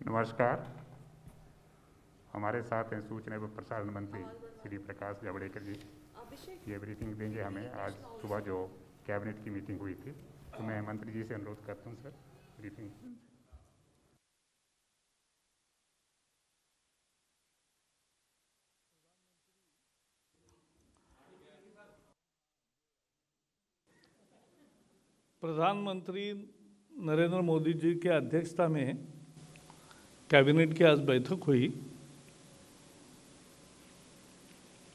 नमस्कार। हमारे साथ हैं सूचना एवं प्रसारण मंत्री श्री प्रकाश जावड़ेकर जी। ये ब्रीफिंग देंगे हमें आज सुबह जो कैबिनेट की मीटिंग हुई थी। तो मैं मंत्री जी से अनुरोध करता हूँ सर ब्रीफिंग। प्रधानमंत्री नरेंद्र मोदी जी की अध्यक्षता में कैबिनेट की आज बैठक हुई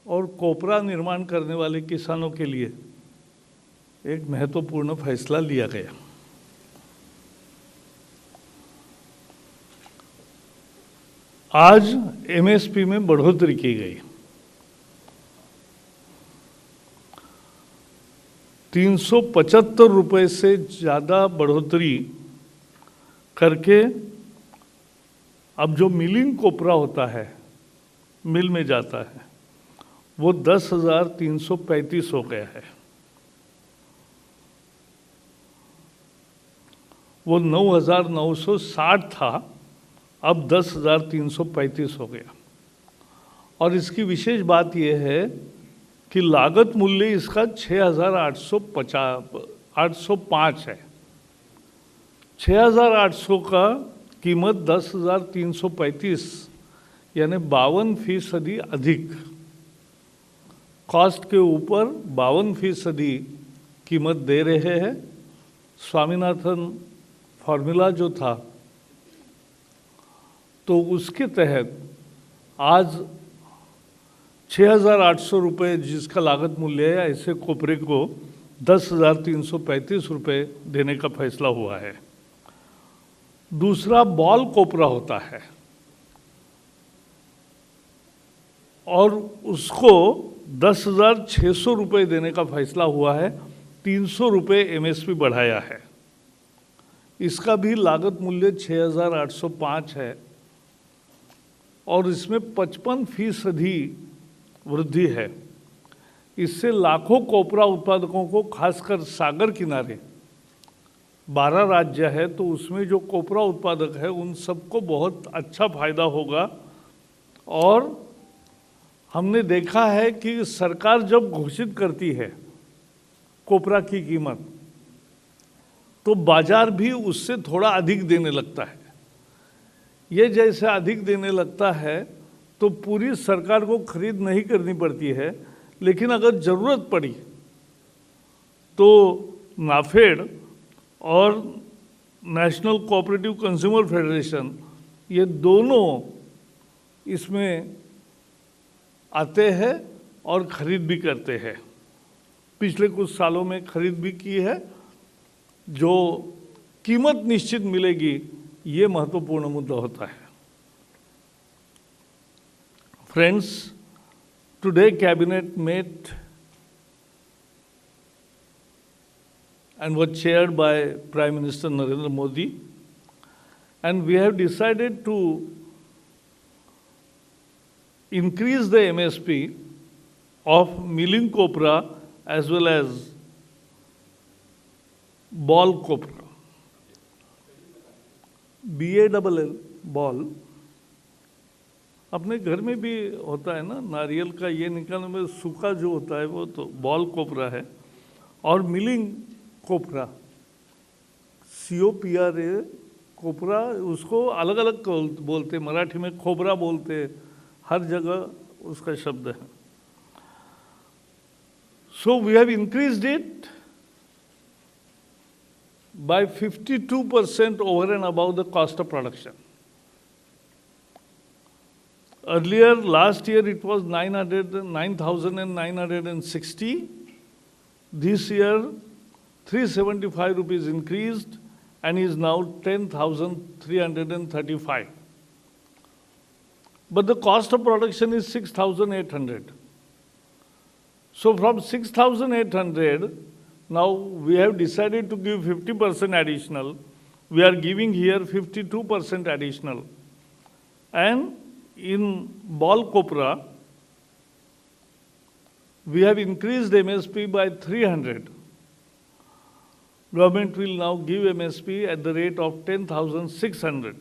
और कोपरा निर्माण करने वाले किसानों के लिए एक महत्वपूर्ण फैसला लिया गया। आज एमएसपी में बढ़ोतरी की गई। 375 रुपये से ज़्यादा बढ़ोतरी करके अब जो मिलिंग कोपरा होता है, मिल में जाता है, वो 10,335 हो गया है। वो 9,960 था, अब 10,335 हो गया। और इसकी विशेष बात यह है कि लागत मूल्य इसका 6,805 है। 6,800 का कीमत 10,335 यानी 52% अधिक, कॉस्ट के ऊपर 52% कीमत दे रहे हैं। स्वामीनाथन फॉर्मूला जो था तो उसके तहत आज 6,800 रुपये जिसका लागत मूल्य है, ऐसे कोपरे को 10,335 रुपये देने का फैसला हुआ है। दूसरा बॉल कोपरा होता है और उसको 10,600 रुपये देने का फैसला हुआ है। 300 रुपये एमएसपी बढ़ाया है। इसका भी लागत मूल्य 6,805 है और इसमें 55% वृद्धि है। इससे लाखों कोपरा उत्पादकों को, खासकर सागर किनारे 12 राज्य है तो उसमें जो कोपरा उत्पादक है उन सबको बहुत अच्छा फायदा होगा। और हमने देखा है कि सरकार जब घोषित करती है कोपरा की कीमत तो बाजार भी उससे थोड़ा अधिक देने लगता है। ये जैसे अधिक देने लगता है तो पूरी सरकार को खरीद नहीं करनी पड़ती है, लेकिन अगर ज़रूरत पड़ी तो नाफेड और नेशनल कोऑपरेटिव कंज्यूमर फेडरेशन ये दोनों इसमें आते हैं और ख़रीद भी करते हैं। पिछले कुछ सालों में खरीद भी की है। जो कीमत निश्चित मिलेगी ये महत्वपूर्ण मुद्दा होता है। Friends, today cabinet met and was chaired by Prime Minister Narendra Modi, and we have decided to increase the MSP of milling copra as well as ball copra. BALL ball अपने घर में भी होता है ना, नारियल का ये निकालने में सूखा जो होता है वो तो बॉल कोपरा है। और मिलिंग कोपरा COPRA कोपरा, उसको अलग अलग बोलते, मराठी में खोबरा बोलते, हर जगह उसका शब्द है। So we have increased it by 52% over and above the cost of production. Earlier, last year, it was 9,960. This year, 375 rupees increased and is now 10,335. But the cost of production is 6,800. So from 6,800, now we have decided to give 50% additional. We are giving here 52% additional. And in ball copra, we have increased MSP by 300. Government will now give MSP at the rate of 10,600.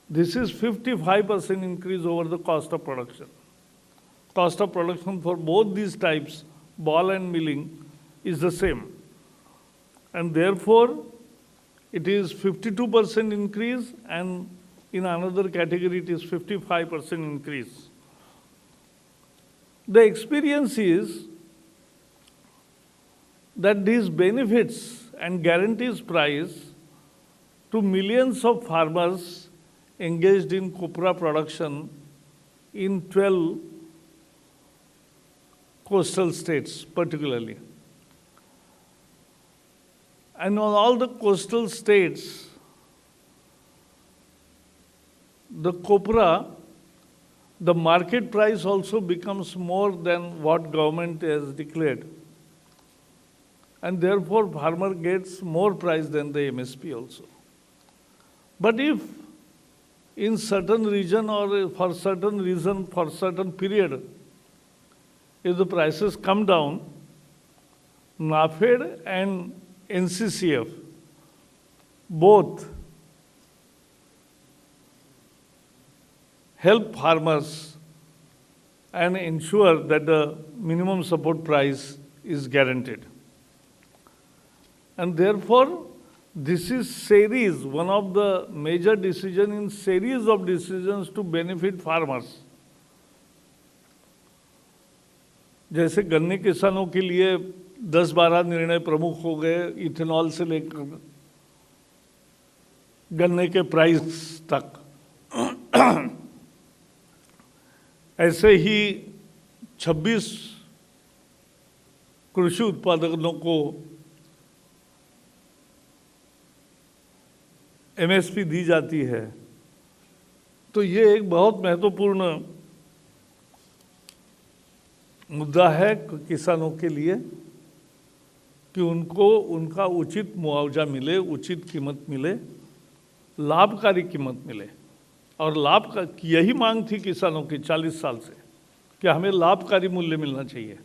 This is 55% increase over the cost of production. Cost of production for both these types, ball and milling, is the same. And therefore, it is 52% increase, and in another category it is 55% increase. The experience is that these benefits and guarantees price to millions of farmers engaged in copra production in 12 coastal states particularly. And on all the coastal states, the copra, the market price also becomes more than what government has declared. And therefore, farmer gets more price than the MSP also. But if in certain region or for certain reason, for certain period, if the prices come down, NAFED and NCCF both help farmers and ensure that the minimum support price is guaranteed. And therefore, this is series, one of the major decisions in series of decisions to benefit farmers. जैसे गन्ने किसानों के लिए 10-12 निर्णय प्रमुख हो गए, ethanol से लेकर गन्ने के प्राइस तक, ऐसे ही 26 कृषि उत्पादकों को एमएसपी दी जाती है। तो ये एक बहुत महत्वपूर्ण मुद्दा है किसानों के लिए कि उनको उनका उचित मुआवजा मिले, उचित कीमत मिले, लाभकारी कीमत मिले। और लाभ का यही मांग थी किसानों की 40 साल से कि हमें लाभकारी मूल्य मिलना चाहिए।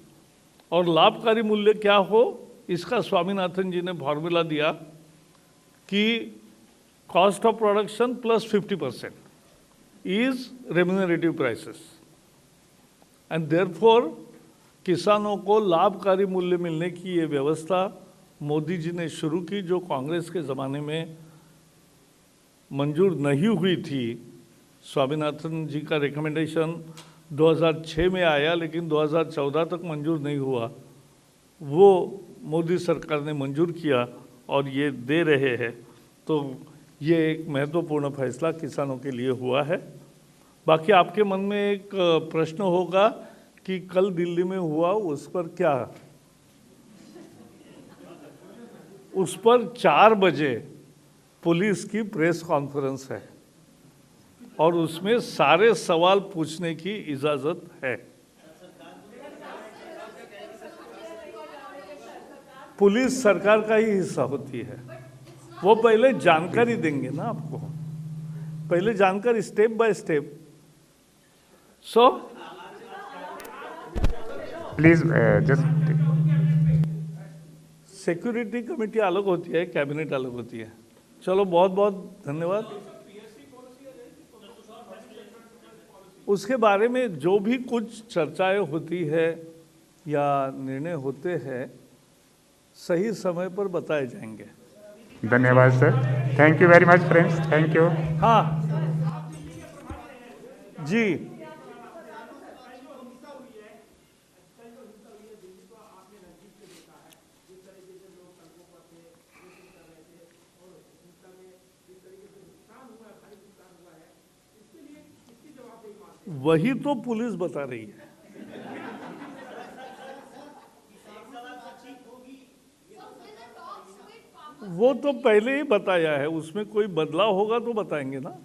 और लाभकारी मूल्य क्या हो, इसका स्वामीनाथन जी ने फॉर्मूला दिया कि cost of production plus 50% is remunerative prices. And therefore किसानों को लाभकारी मूल्य मिलने की ये व्यवस्था मोदी जी ने शुरू की, जो कांग्रेस के ज़माने में मंजूर नहीं हुई थी। स्वामीनाथन जी का रिकमेंडेशन 2006 में आया, लेकिन 2014 तक मंजूर नहीं हुआ। वो मोदी सरकार ने मंजूर किया और ये दे रहे हैं। तो ये एक महत्वपूर्ण फैसला किसानों के लिए हुआ है। बाकी आपके मन में एक प्रश्न होगा कि कल दिल्ली में हुआ, उस पर क्या, उस पर 4 बजे पुलिस की प्रेस कॉन्फ्रेंस है और उसमें सारे सवाल पूछने की इजाज़त है। पुलिस सरकार का ही हिस्सा होती है। वो पहले जानकारी देंगे ना आपको, पहले जानकारी step by step. So please just, security committee अलग होती है, कैबिनेट अलग होती है। चलो, बहुत बहुत धन्यवाद। उसके बारे में जो भी कुछ चर्चाएं होती है या निर्णय होते हैं, सही समय पर बताए जाएंगे। धन्यवाद sir, thank you very much friends, thank you. हाँ जी, वही तो पुलिस बता रही है। वो तो पहले ही बताया है, उसमें कोई बदलाव होगा तो बताएंगे ना।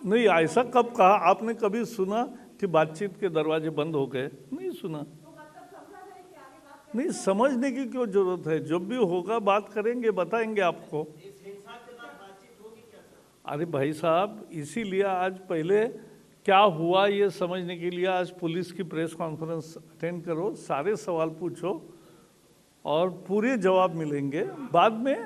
नहीं, ऐसा कब कहा आपने? कभी सुना कि बातचीत के दरवाजे बंद हो गए? नहीं सुना। नहीं, समझने की क्यों जरूरत है? जब भी होगा बात करेंगे, बताएंगे आपको। अरे भाई साहब, इसीलिए आज पहले क्या हुआ ये समझने के लिए आज पुलिस की प्रेस कॉन्फ्रेंस अटेंड करो, सारे सवाल पूछो और पूरे जवाब मिलेंगे। बाद में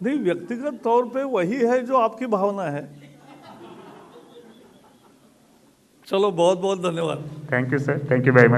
नहीं, व्यक्तिगत तौर पे वही है जो आपकी भावना है। चलो, बहुत बहुत धन्यवाद। Thank you sir, thank you very much.